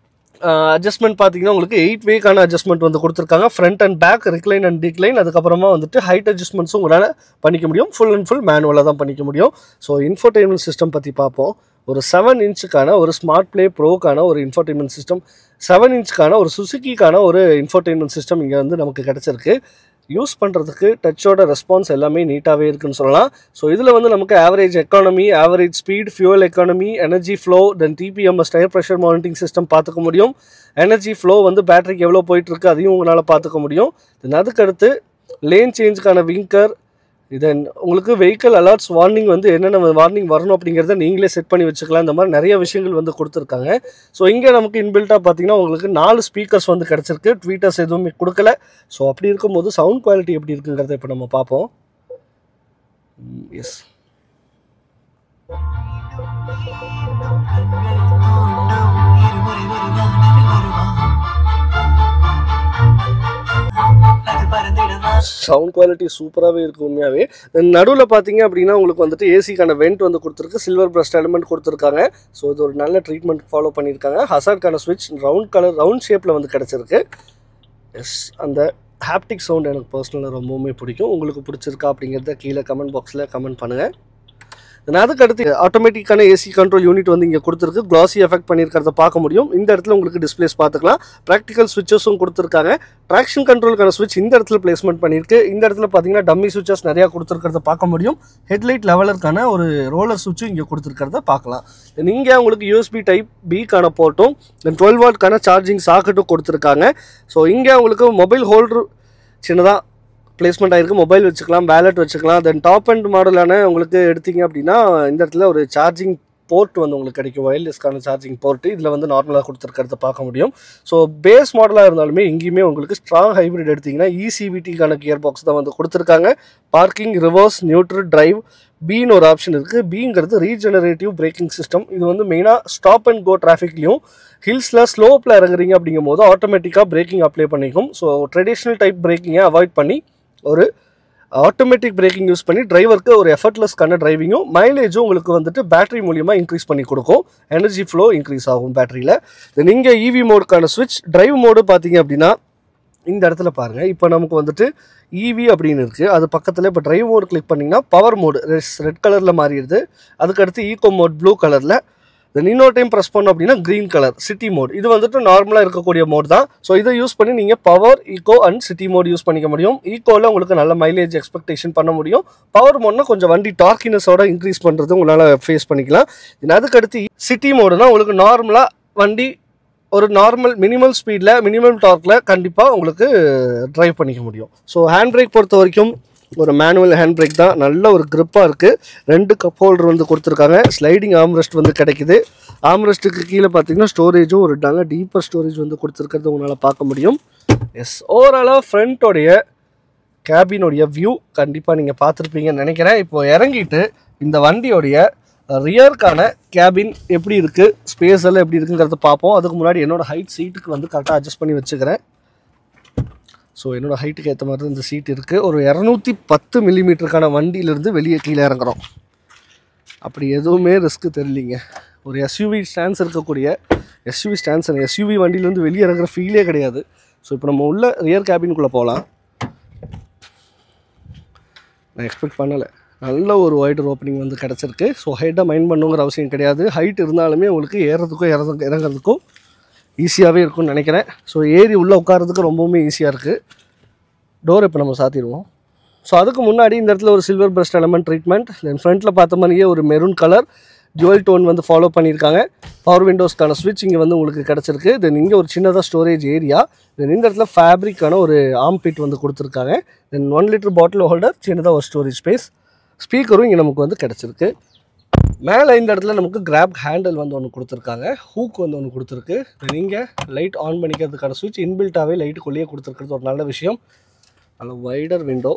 அட்ஜஸ்ட்மெண்ட் பார்த்தீங்கன்னா உங்களுக்கு 8 வேக்கான அட்ஜஸ்ட்மெண்ட் வந்து கொடுத்துருக்காங்க. Front and back, recline and decline. அதுக்கப்புறமா வந்துட்டு ஹைட் அட்ஜஸ்ட்மெண்ட்ஸும் உங்களால் பண்ணிக்க முடியும். ஃபுல் அண்ட் ஃபுல் மேனுவலாக தான் பண்ணிக்க முடியும். ஸோ இன்ஃபோடெயின்மெண்ட் சிஸ்டம் பற்றி பார்ப்போம். ஒரு 7 இன்ச்சுக்கான ஒரு ஸ்மார்ட் ப்ளே ப்ரோக்கான ஒரு இன்ஃபோடெயின்மெண்ட் சிஸ்டம், 7 இன்ச்சுக்கான ஒரு சுசுக்கிக்கான ஒரு இன்ஃபோடெயின்மெண்ட் சிஸ்டம் இங்கே வந்து நமக்கு கிடச்சிருக்கு. யூஸ் பண்ணுறதுக்கு டச்சோட ரெஸ்பான்ஸ் எல்லாமே நீட்டாகவே இருக்குன்னு சொல்லலாம். ஸோ இதில் வந்து நமக்கு average economy, average speed, fuel economy, energy flow, then TPMS tyre pressure monitoring system பார்த்துக்க முடியும். எனர்ஜி ஃப்ளோ வந்து பேட்டரிக்கு எவ்வளோ போயிட்டுருக்கு அதையும் உங்களால் பார்த்துக்க முடியும். தென் அதுக்கடுத்து லேன் சேஞ்சுக்கான விங்கர், தென் உங்களுக்கு வெஹிக்கல் அலர்ட்ஸ் வார்னிங் வந்து என்னென்ன வார்னிங் வரணும் அப்படிங்கிறத நீங்களே செட் பண்ணி வச்சுக்கலாம். இந்த மாதிரி நிறைய விஷயங்கள் வந்து கொடுத்துருக்காங்க. ஸோ இங்கே நமக்கு இன்பில்ட்டாக பார்த்தீங்கன்னா உங்களுக்கு 4 ஸ்பீக்கர்ஸ் வந்து கிடச்சிருக்கு. ட்வீட்டர்ஸ் எதுவுமே கொடுக்கல. ஸோ அப்படி இருக்கும்போது சவுண்ட் குவாலிட்டி எப்படி இருக்குங்கிறத இப்போ நம்ம பார்ப்போம். எஸ், சவுண்ட் குவாலிட்டி சூப்பராகவே இருக்குது உண்மையாகவே. நடுவில் பார்த்தீங்க அப்படின்னா உங்களுக்கு வந்துட்டு ஏசிக்கான வெண்ட் வந்து கொடுத்துருக்கு. சில்வர் பிரஸ்ட் எலிமெண்ட் கொடுத்துருக்காங்க. ஸோ இது ஒரு நல்ல ட்ரீட்மெண்ட் ஃபாலோ பண்ணியிருக்காங்க. ஹசார்ட்கான ஸ்விட்ச் ரவுண்ட் ஷேப்பில் வந்து கிடச்சிருக்கு. எஸ், அந்த ஹாப்டிக் சவுண்ட் எனக்கு பர்சனலாக ரொம்பவுமே பிடிக்கும். உங்களுக்கு பிடிச்சிருக்கா அப்படிங்கிறத கீழே கமெண்ட் பாக்ஸில் கமெண்ட் பண்ணுங்கள். அதுக்கடுத்து ஆட்டோமேட்டிக்கான ஏசி கண்ட்ரோல் யூனிட் வந்து இங்கே கொடுத்துருக்கு. கிளாசி எஃபெக்ட் பண்ணியிருக்கிறத பார்க்க முடியும். இந்த இடத்துல உங்களுக்கு டிஸ்பிளேஸ் பார்த்துக்கலாம். ப்ராக்டிக்கல் ஸ்விட்சஸும் கொடுத்துருக்காங்க. ட்ராக்ஷன் கண்ட்ரோலுக்கான ஸ்விட்ச் இந்த இடத்துல பிளேஸ்மெண்ட் பண்ணியிருக்கு. இந்த இடத்துல பார்த்தீங்கன்னா டம்மி ஸ்விட்சஸ் நிறையா கொடுத்துருக்கிறத பார்க்க முடியும். ஹெட்லைட் லெவலருக்கான ஒரு ரோலர் ஸ்விட்சும் இங்கே கொடுத்துருக்கிறத பார்க்கலாம். இங்கே உங்களுக்கு யூஎஸ்பி டைப் பிக்கான போர்ட்டும், தென் 12 வாட்க்கான சார்ஜிங் சாக்கெட்டும் கொடுத்துருக்காங்க. ஸோ இங்கே உங்களுக்கு மொபைல் ஹோல்டர் சின்னதாக பிளேஸ்மெண்ட் ஆகிருக்கு. மொபைல் வச்சுக்கலாம், வேலட் வச்சுக்கலாம். தென் டாப் அண்ட் மாடலான உங்களுக்கு எடுத்திங்க அப்படின்னா இந்த இடத்துல ஒரு சார்ஜிங் போர்ட் வந்து உங்களுக்கு கிடைக்கும். ஒயர்லெஸ்க்கான சார்ஜிங் போர்ட்டு இதில் வந்து நார்மலாக கொடுத்துருக்கிறத பார்க்க முடியும். ஸோ பேஸ் மாடலாக இருந்தாலுமே இங்கேயுமே உங்களுக்கு ஸ்ட்ராங் ஹைப்ரிட் எடுத்திங்கன்னா இசிவிடிக்கான கியர் பாக்ஸ் தான் வந்து கொடுத்துருக்காங்க. பார்க்கிங், ரிவர்ஸ், நியூட்ரல், டிரைவ், பின்னு ஒரு ஆப்ஷன் இருக்குது. பிங்கிறது ரீஜெனரேட்டிவ் பிரேக்கிங் சிஸ்டம். இது வந்து மெயினாக ஸ்டாப் அண்ட் கோ டிராஃபிக்லையும் ஹில்ஸில் ஸ்லோப்பில் இறங்குறீங்க அப்படிங்கும் போது ஆட்டோமேட்டிக்காக பிரேக்கிங் அப்ளை பண்ணிக்கும். ஸோ ட்ரெடிஷ்னல் டைப் பிரேக்கிங்கை அவாய்ட் பண்ணி ஒரு ஆட்டோமேட்டிக் பிரேக்கிங் யூஸ் பண்ணி டிரைவருக்கு ஒரு எஃபர்ட்லெஸ்க்கான டிரைவிங்கும் மைலேஜும் உங்களுக்கு வந்துட்டு பேட்டரி மூலியமாக இன்க்ரீஸ் பண்ணி கொடுக்கும். எனர்ஜி ஃப்ளோ இன்க்ரீஸ் ஆகும் பேட்டரியில். தென் இங்கே இவி மோடுக்கான ஸ்விட்ச், டிரைவ் மோடு பார்த்தீங்க அப்படின்னா இந்த இடத்துல பாருங்கள். இப்போ நமக்கு வந்துட்டு இவி அப்படின்னு இருக்குது. அது பக்கத்தில் இப்போ டிரைவ் மோடு கிளிக் பண்ணிங்கன்னா பவர் மோடு ரெட் கலரில் மாறிடுது. அதுக்கடுத்து ஈகோ மோட் ப்ளூ கலரில். தென் இன்னொரு டைம் ப்ரெஸ் பண்ணோம் அப்படின்னா க்ரீன் கலர் சிட்டி மோட். இது வந்துட்டு நார்மலாக இருக்கக்கூடிய மோட் தான். ஸோ இதை யூஸ் பண்ணி நீங்கள் power, eco and city mode use பண்ணிக்க முடியும். ஈகோவில் உங்களுக்கு நல்ல மைலேஜ் எக்ஸ்பெக்டேஷன் பண்ண முடியும். பவர் மோட்னா கொஞ்சம் வண்டி டார்க்கினஸோட இன்க்ரீஸ் பண்ணுறது உங்களால் ஃபேஸ் பண்ணிக்கலாம். அதுக்கடுத்து சிட்டி மோடுனா உங்களுக்கு நார்மலாக வண்டி ஒரு நார்மல் மினிமல் ஸ்பீடில் மினிமம் டார்க்கில் கண்டிப்பாக உங்களுக்கு ட்ரைவ் பண்ணிக்க முடியும். ஸோ ஹேண்ட் பிரேக் பொறுத்த வரைக்கும் ஒரு மேனுவல் ஹேண்ட் பிரேக் தான். நல்ல ஒரு க்ரிப்பாக இருக்குது. 2 கப் ஹோல்டர் வந்து கொடுத்துருக்காங்க. ஸ்லைடிங் ஆம்ரெஸ்ட் வந்து கிடைக்குது. ஆம்ரெஸ்ட்டுக்கு கீழே பார்த்தீங்கன்னா ஸ்டோரேஜும் ஒரு நல்ல டீப்பர் ஸ்டோரேஜ் வந்து கொடுத்துருக்கிறது உங்களால் பார்க்க முடியும். எஸ், ஓவராலாக ஃப்ரண்ட்டோடைய கேபினுடைய வியூ கண்டிப்பாக நீங்கள் பார்த்துருப்பீங்கன்னு நினைக்கிறேன். இப்போ இறங்கிட்டு இந்த வண்டியோடைய ரியர்க்கான கேபின் எப்படி இருக்குது, ஸ்பேஸ் எல்லாம் எப்படி இருக்குங்கிறத பார்ப்போம். அதுக்கு முன்னாடி என்னோடய ஹைட் சீட்டுக்கு வந்து கரெக்டாக அட்ஜஸ்ட் பண்ணி வச்சுக்கிறேன். ஸோ என்னோடய ஹைட்டுக்கு ஏற்ற மாதிரி தான் இந்த சீட் இருக்குது. ஒரு 210 மில்லிமீட்டருக்கான வண்டியிலேருந்து வெளியே கீழே இறங்குறோம். அப்படி எதுவுமே ரிஸ்க்கு தெரியலிங்க. ஒரு எஸ்யூவி ஸ்டாண்ட்ஸ் இருக்கக்கூடிய எஸ்யூவி வண்டியிலேருந்து வெளியே இறங்குற ஃபீலே கிடையாது. ஸோ இப்போ நம்ம உள்ள ரியர் கேபினுக்குள்ளே போகலாம். நான் எக்ஸ்பெக்ட் பண்ணலை. நல்ல ஒரு ஒய்டர் ஓப்பனிங் வந்து கிடச்சிருக்கு. ஸோ ஹைட்டாக மைண்ட் பண்ணுங்கிற அவசியம் கிடையாது. ஹைட் இருந்தாலுமே உங்களுக்கு ஏறுறதுக்கும் இறங்குறதுக்கும் ஈஸியாகவே இருக்கும்னு நினைக்கிறேன். ஸோ ஏறி உள்ளே உட்காரதுக்கு ரொம்பவுமே ஈஸியாக இருக்குது. டோர் இப்போ நம்ம சாத்திடுவோம். ஸோ அதுக்கு முன்னாடி இந்த இடத்துல ஒரு சில்வர் பிரஸ்ட் எலமெண்ட் ட்ரீட்மெண்ட், தென் ஃப்ரண்ட்டில் பார்த்த மாதிரியே ஒரு மெரூன் கலர் ஜுவல் டோன் வந்து ஃபாலோ பண்ணியிருக்காங்க. பவர் விண்டோஸ்க்கான ஸ்விட்ச் இங்கே வந்து உங்களுக்கு கிடச்சிருக்கு. தென் இங்கே ஒரு சின்னதாக ஸ்டோரேஜ் ஏரியா. தென் இந்த இடத்துல ஃபேப்ரிக்கான ஒரு ஆர்ம் பிட் வந்து கொடுத்துருக்காங்க. தென் 1 லிட்டர் பாட்டில் ஹோல்டர், சின்னதாக ஒரு ஸ்டோரேஜ் ஸ்பேஸ். ஸ்பீக்கரும் இங்கே நமக்கு வந்து கிடச்சிருக்கு. மேலே இந்த இடத்துல நமக்கு கிராப் ஹேண்டில் வந்து ஒன்று கொடுத்துருக்காங்க. ஹூக் வந்து ஒன்று கொடுத்துருக்கு. நீங்கள் லைட் ஆன் பண்ணிக்கிறதுக்கான ஸ்விட்ச் இன்பில்ட்டாகவே லைட்டுக்குள்ளேயே கொடுத்துருக்கிறது ஒரு நல்ல விஷயம். நல்ல வைடர் விண்டோ.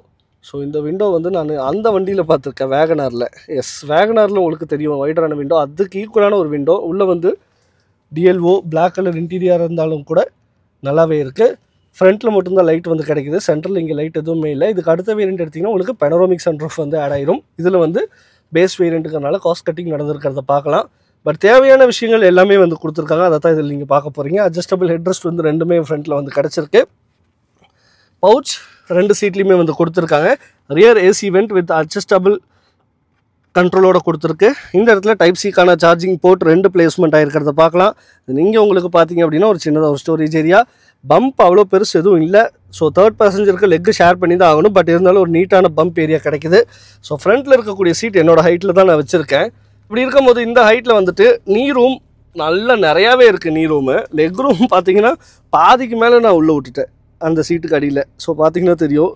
ஸோ இந்த விண்டோ வந்து நான் அந்த வண்டியில் பார்த்துருக்கேன், வேகனாரில். எஸ், வேகனாரில் உங்களுக்கு தெரியும் வைடரான விண்டோ. அதுக்கு ஈக்குவலான ஒரு விண்டோ. உள்ளே வந்து டிஎல்ஓ பிளாக் கலர் இன்டீரியராக இருந்தாலும் கூட நல்லாவே இருக்குது. ஃப்ரண்ட்டில் மட்டும்தான் லைட் வந்து கிடைக்குது. சென்டரில் இங்கே லைட் எதுவுமே இல்லை. இதுக்கு அடுத்த வேரியண்ட் எடுத்திங்கன்னா உங்களுக்கு பெனரோமிக் சன்ரூஃப் வந்து ஆட் ஆயிரும். இதில் வந்து பேஸ் வேரியண்ட்டுக்கிறனால காஸ்ட் கட்டிங் நடந்திருக்கிறத பார்க்கலாம். பட் தேவையான விஷயங்கள் எல்லாமே வந்து கொடுத்துருக்காங்க. அதை தான் இதில் நீங்கள் பார்க்க போகிறீங்க. அட்ஜஸ்டபிள் ஹெட்ரெஸ்ட் வந்து ரெண்டுமே ஃப்ரண்ட்டில் வந்து கிடச்சிருக்கு. பவுச் 2 சீட்லேயுமே வந்து கொடுத்துருக்காங்க. Rear AC vent with adjustable கண்ட்ரோலோட கொடுத்துருக்கு. இந்த இடத்துல டைப் சிக்கான சார்ஜிங் போர்ட் 2 பிளேஸ்மெண்ட் ஆகிருக்கிறத பார்க்கலாம். நீங்கள் உங்களுக்கு பார்த்தீங்க அப்படின்னா ஒரு சின்னதாக ஒரு ஸ்டோரேஜ் ஏரியா. பம்ப் அவ்வளோ பெருசு எதுவும் இல்லை. ஸோ தேர்ட் பேசஞ்சருக்கு லெக்கு ஷேர் பண்ணி தான் ஆகணும். பட் இருந்தாலும் ஒரு நீட்டான பம்ப் ஏரியா கிடைக்குது. ஸோ ஃப்ரண்ட்டில் இருக்கக்கூடிய சீட் என்னோடய ஹைட்டில் தான் நான் வச்சுருக்கேன். இப்படி இருக்கும்போது இந்த ஹைட்டில் வந்துட்டு நீ ரூம் நல்லா நிறையாவே இருக்குது. நீ ரூமு லெக் ரூம் பார்த்தீங்கன்னா பாதிக்கு மேலே நான் உள்ளே விட்டுட்டேன் அந்த சீட்டுக்கு அடியில். ஸோ பார்த்தீங்கன்னா தெரியும்,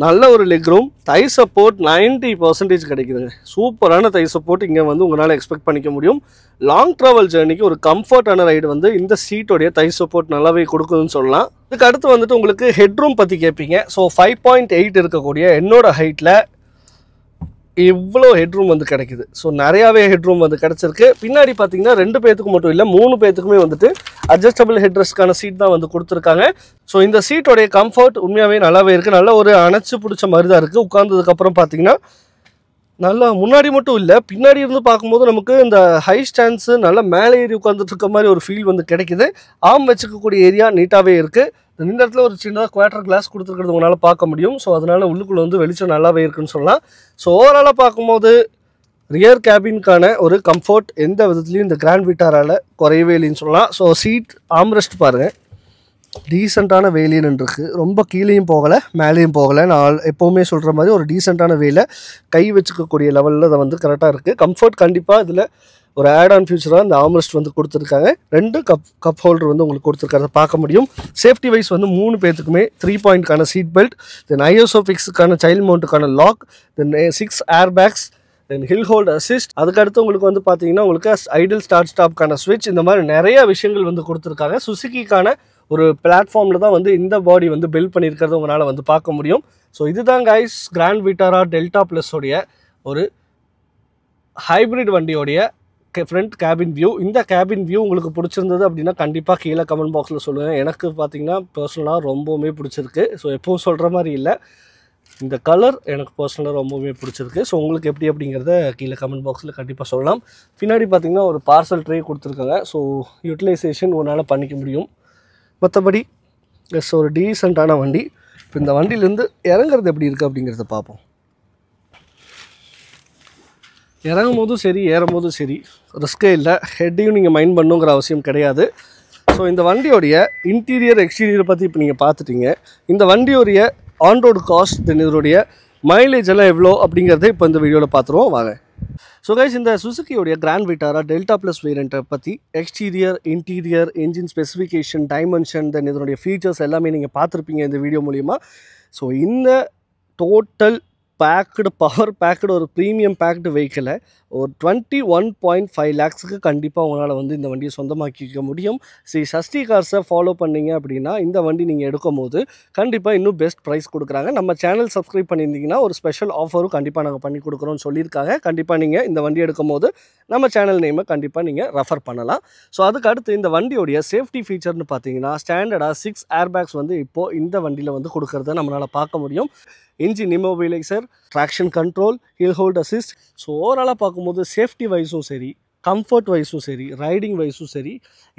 நல்ல ஒரு லெக் ரூம். தை சப்போர்ட் 90% கிடைக்குதுங்க. சூப்பரான தை சப்போர்ட் இங்கே வந்து உங்களால் எக்ஸ்பெக்ட் பண்ணிக்க முடியும். லாங் ட்ராவல் ஜேர்னிக்கு ஒரு கம்ஃபர்டான ரைடு வந்து இந்த சீட்டோடைய தை சப்போர்ட் நல்லாவே கொடுக்குதுன்னு சொல்லலாம். இதுக்கு அடுத்து வந்துட்டு உங்களுக்கு ஹெட்ரூம் பற்றி கேட்பீங்க. ஸோ 5.8 இருக்கக்கூடிய என்னோட ஹைட்டில் இவ்வளோ ஹெட்ரூம் வந்து கிடைக்குது. ஸோ நிறையாவே ஹெட்ரூம் வந்து கிடச்சிருக்கு. பின்னாடி பார்த்தீங்கன்னா 2 பேத்துக்கு மட்டும் இல்லை 3 பேத்துக்குமே வந்துட்டு அட்ஜஸ்டபிள் ஹெட்ரெஸ்ட்கான சீட் தான் வந்து கொடுத்துருக்காங்க. ஸோ இந்த சீட்டோடைய கம்ஃபர்ட் உண்மையாகவே நல்லாவே இருக்குது. நல்ல ஒரு அணைச்சி பிடிச்ச மாதிரி தான் இருக்குது. உட்கார்ந்ததுக்கப்புறம் பார்த்தீங்கன்னா நல்லா முன்னாடி மட்டும் இல்லை பின்னாடி இருந்து பார்க்கும்போது நமக்கு இந்த ஹை ஸ்டாண்ட்ஸு நல்லா மேலே ஏறி உட்காந்துட்டு இருக்க மாதிரி ஒரு ஃபீல் வந்து கிடைக்குது. ஆம் வச்சுக்கக்கூடிய ஏரியா நீட்டாகவே இருக்குது. இந்த இடத்துல ஒரு சின்னதாக குவார்டர் கிளாஸ் கொடுத்துருக்கிறது உங்களால் பார்க்க முடியும். ஸோ அதனால் உள்ளுக்குள்ளே வந்து வெளிச்சம் நல்லாவே இருக்குன்னு சொல்லலாம். ஸோ ஓவராலாக பார்க்கும்போது ரியர் கேபின்கான ஒரு கம்ஃபர்ட் எந்த விதத்துலையும் இந்த கிராண்ட் விட்டாரால் குறையவே இல்லைன்னு சொல்லலாம். ஸோ சீட் ஆம்ரெஸ்ட் பாருங்கள், டீசெண்டான வேலின்னு இருக்குது. ரொம்ப கீழேயும் போகலை மேலேயும் போகலை. நான் எப்போவுமே சொல்கிற மாதிரி ஒரு டீசெண்டான வேலை கை வச்சுக்கக்கூடிய லெவலில் அதை வந்து கரெக்டாக இருக்குது. கம்ஃபர்ட் கண்டிப்பாக இதில் ஒரு ஆட் ஆன் ஃபியூச்சராக இந்த ஆம்ரெஸ்ட் வந்து கொடுத்துருக்காங்க. 2 கப் ஹோல்டர் வந்து உங்களுக்கு கொடுத்துருக்கிறத பார்க்க முடியும். சேஃப்டி வைஸ் வந்து 3 பேத்துக்குமே 3 பாயிண்ட்கான சீட் பெல்ட், தென் ஐஎஸ்ஓ ஃபிக்ஸுக்கான சைல்ட் மவுண்ட்டுக்கான லாக், தென் 6 ஏர் பேக்ஸ், தென் ஹில் ஹோல்ட் அசிஸ்ட். அதுக்கடுத்து உங்களுக்கு வந்து பார்த்தீங்கன்னா உங்களுக்கு ஐடில் ஸ்டார்ட் ஸ்டாப்க்கான ஸ்விட்ச், இந்த மாதிரி நிறைய விஷயங்கள் வந்து கொடுத்துருக்காங்க. சுசுக்கிக்கான ஒரு பிளாட்ஃபார்மில் தான் வந்து இந்த பாடி வந்து பில்ட் பண்ணியிருக்கிறத உங்களால் வந்து பார்க்க முடியும். ஸோ இதுதான் கைஸ் கிராண்ட் விட்டாரா டெல்டா ப்ளஸோடைய ஒரு ஹைப்ரிட் வண்டியோடைய ஃப்ரண்ட் கேபின் வியூ. இந்த கேபின் வியூ உங்களுக்கு பிடிச்சிருந்தது அப்படின்னா கண்டிப்பாக கீழே கமெண்ட் பாக்ஸில் சொல்லுங்கள். எனக்கு பார்த்தீங்கன்னா பர்சனலாக ரொம்பவுமே பிடிச்சிருக்கு. ஸோ எப்பவும் சொல்கிற மாதிரி இல்லை, இந்த கலர் எனக்கு பர்சனலாக ரொம்பவுமே பிடிச்சிருக்கு. ஸோ உங்களுக்கு எப்படி அப்படிங்கிறத கீழே கமெண்ட் பாக்ஸில் கண்டிப்பாக சொல்லலாம். பின்னாடி பார்த்தீங்கன்னா ஒரு பார்சல் ட்ரே கொடுத்துருக்காங்க. ஸோ யூட்டிலைசேஷன் உன்னால் பண்ணிக்க முடியும். மற்றபடி ஒரு டீசெண்டான வண்டி. இப்போ இந்த வண்டியிலேருந்து இறங்குறது எப்படி இருக்குது அப்படிங்கிறத பார்ப்போம். இறங்கும் போதும் சரி ஏறும் போதும் சரி ரிஸ்கே இல்லை. ஹெட்டையும் நீங்கள் மைண்ட் பண்ணுங்கிற அவசியம் கிடையாது. ஸோ இந்த வண்டியோடைய இன்டீரியர் எக்ஸ்டீரியரை பற்றி இப்போ நீங்கள் பார்த்துட்டீங்க. இந்த வண்டியோடைய ஆன்ரோடு காஸ்ட் தென் இதோடைய மைலேஜ் எல்லாம் எவ்வளோ அப்படிங்கிறத இப்போ இந்த வீடியோவில் பார்த்துருவோம் வாங்க. ஸோ கைஸ் இந்த சுசுக்கியோடைய கிராண்ட் விட்டாரா டெல்டா ப்ளஸ் வேரியண்ட்டை பற்றி exterior, interior, engine specification, dimension, then இதனுடைய ஃபீச்சர்ஸ் எல்லாமே நீங்கள் பார்த்துருப்பீங்க இந்த வீடியோ மூலிமா. ஸோ இந்த டோட்டல் பேக்டு பவர் பேக்டு ஒரு ப்ரீமியம் பேக்டு வெஹிக்கிளை ஒரு 21.5 lakhs கண்டிப்பாக உங்களால் வந்து இந்த வண்டியை சொந்தமாக்கிக்க முடியும். ஸ்ரீ சஷ்டி கார்ஸை ஃபாலோ பண்ணிங்க அப்படின்னா இந்த வண்டி நீங்கள் எடுக்கும் போது கண்டிப்பாக இன்னும் பெஸ்ட் ப்ரைஸ் கொடுக்குறாங்க. நம்ம சேனல் சப்ஸ்கிரைப் பண்ணியிருந்தீங்கன்னா ஒரு ஸ்பெஷல் ஆஃபரும் கண்டிப்பாக நாங்கள் பண்ணி கொடுக்குறோன்னு சொல்லியிருக்காங்க. கண்டிப்பாக நீங்கள் இந்த வண்டி எடுக்கும் போது நம்ம சேனல் நேமை கண்டிப்பாக நீங்கள் ரெஃபர் பண்ணலாம். ஸோ அதுக்கு அடுத்து இந்த வண்டியோடைய சேஃப்டி ஃபீச்சர்னு பார்த்தீங்கன்னா ஸ்டாண்டர்டாக 6 ஏர் பேக்ஸ் வந்து இப்போது இந்த வண்டியில் வந்து கொடுக்குறத நம்மளால் பார்க்க முடியும். Engine immobiliser, traction control, hill hold assist. So ஓவராலாக பார்க்கும்போது சேஃப்டி வைஸும் சரி, கம்ஃபர்ட் வைஸும் சரி, ரைடிங் வைஸும் சரி,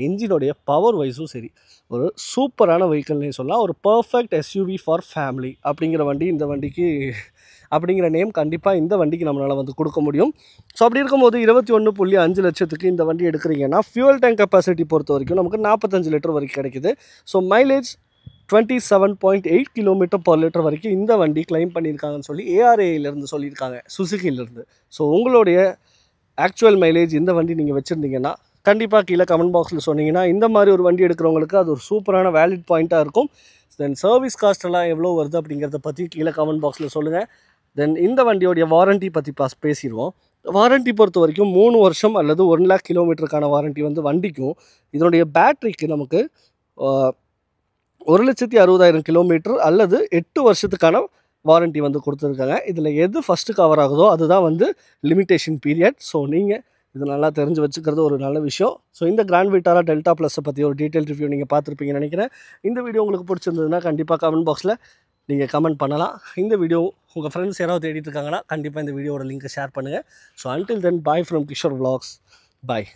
இன்ஜினோடைய பவர் வைஸும் சரி ஒரு சூப்பரான வெஹிக்கிள்னே சொல்லலாம். ஒரு பர்ஃபெக்ட் எஸ்யூவி ஃபார் ஃபேமிலி அப்படிங்கிற வண்டி இந்த வண்டிக்கு அப்படிங்கிற நேம் கண்டிப்பாக இந்த வண்டிக்கு நம்மளால் வந்து கொடுக்க முடியும். ஸோ அப்படி இருக்கும்போது 21.5 லட்சத்துக்கு இந்த வண்டி எடுக்கிறீங்கன்னா ஃபியூல் டேங்க் கெப்பாசிட்டி பொறுத்த வரைக்கும் நமக்கு 45 லிட்டர் வரைக்கும் கிடைக்குது. ஸோ மைலேஜ் 27.8 km/L வரைக்கும் இந்த வண்டி கிளைம் பண்ணியிருக்காங்கன்னு சொல்லி ARAயிலேருந்து சொல்லியிருக்காங்க, சுசுக்கியிலேருந்து. ஸோ உங்களுடைய ஆக்சுவல் மைலேஜ் இந்த வண்டி நீங்கள் வச்சுருந்தீங்கன்னா கண்டிப்பாக கீழே கமெண்ட் பாக்ஸில் சொன்னீங்கன்னா இந்த மாதிரி ஒரு வண்டி எடுக்கிறவங்களுக்கு அது ஒரு சூப்பரான வேலிட் பாயிண்ட்டாக இருக்கும். தென் சர்வீஸ் காஸ்ட்டெல்லாம் எவ்வளோ வருது அப்படிங்கிறத பற்றி கீழே கமெண்ட் பாக்ஸில் சொல்லுங்கள். தென் இந்த வண்டியோடைய வாரண்ட்டி பற்றி பேசிடுவோம். வாரண்ட்டி பொறுத்த வரைக்கும் 3 வருஷம் அல்லது 1 lakh கிலோமீட்டருக்கான வாரண்ட்டி வந்து வண்டிக்கும், இதனுடைய பேட்ரிக்கு நமக்கு 1,60,000 கிலோமீட்டர் அல்லது 8 வருஷத்துக்கான வாரண்ட்டி வந்து கொடுத்துருக்காங்க. இதில் எது ஃபஸ்ட்டு கவர் ஆகுதோ அதுதான் வந்து லிமிட்டேஷன் பீரியட். ஸோ நீங்கள் இது நல்லா தெரிஞ்சு வச்சுக்கிறது ஒரு நல்ல விஷயம். ஸோ இந்த கிராண்ட் விட்டாரா டெல்டா ப்ளஸை பற்றி ஒரு டீட்டெயில் ரிவ்யூ நீங்கள் பார்த்துருப்பீங்கன்னு நினைக்கிறேன். இந்த வீடியோ உங்களுக்கு பிடிச்சிருந்ததுன்னா கண்டிப்பாக கமெண்ட் பாக்ஸில் நீங்கள் கமெண்ட் பண்ணலாம். இந்த வீடியோ உங்கள் ஃப்ரெண்ட்ஸ் யாராவது தேடிட்டு இருக்காங்கன்னா கண்டிப்பாக இந்த வீடியோட லிங்க்கை ஷேர் பண்ணுங்கள். So until then bye from Kishore vlogs. Bye.